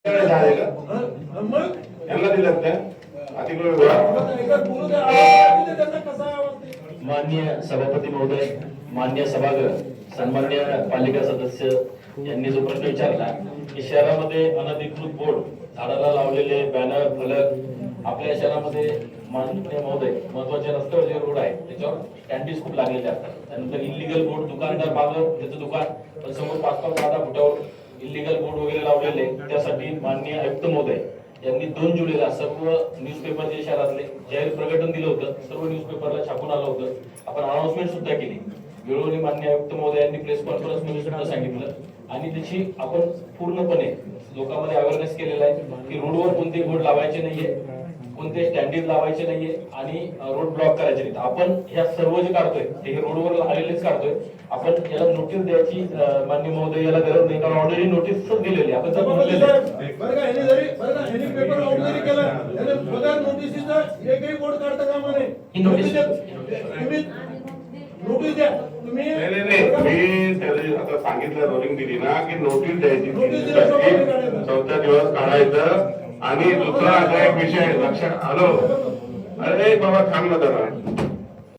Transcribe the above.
यांना दिलं त्या माननीय सभापती महोदय, मान्य सभागृह, सन्मान्य पालिका सदस्य यांनी जो प्रश्न विचारला की शहरामध्ये अनधिकृत बोर्ड, झाडाला लावलेले बॅनर, फलक आपल्या शहरामध्ये माननीय महोदय महत्वाच्या रस्त्यावर जे रोड आहे त्याच्यावर स्टँडीज खूप लागलेले असतात. त्यानंतर इलिगल बोर्ड, दुकानदार मागं त्याचं दुकान पण समोर 5-5 10 फुटावर इलिगल बोर्ड वगैरे लावलेले, त्यासाठी माननीय आयुक्त महोदय यांनी 2 जुलैला सर्व न्यूजपेपर जे शहरातले जाहीर प्रकटन दिलं होतं, सर्व न्यूजपेपरला छापून आलं होतं. आपण अनाउन्समेंट सुद्धा केली. वेळोवेळी माननीय आयुक्त महोदयांनी प्रेस कॉन्फरन्स मध्ये सुद्धा सांगितलं आणि त्याची आपण पूर्णपणे लोकांमध्ये अवेअरनेस केलेला आहे की रोडवर कोणते बोर्ड लावायचे नाहीये, कोणते स्टँडीज लावायचे नाहीये आणि रोड ब्लॉक करायचे नाहीत. आपण ह्या सर्व जे काढतोय ते रोडवर आलेलेच काढतोय. आपण याला नोटीस द्यायची मान्य महोदय याला गरज नाही, कारण ऑलरेडी नोटीस दिलेली आपण जर म्हटलेलं बरं का यांनी जरी पेपर आउट जरी केला त्याने बघा नोटीसचं एकही बोर्ड काढता कामा नये. ही नोटीस तुम्ही नोटीस द्या. तुम्ही मी आता सांगितलं, रोलिंग दिली ना की नोटीस द्यायची, 14 दिवस काढायचं. आणि दुसरा असा एक विषय लक्षात आलो, अरे बाबा थांब ना जरा.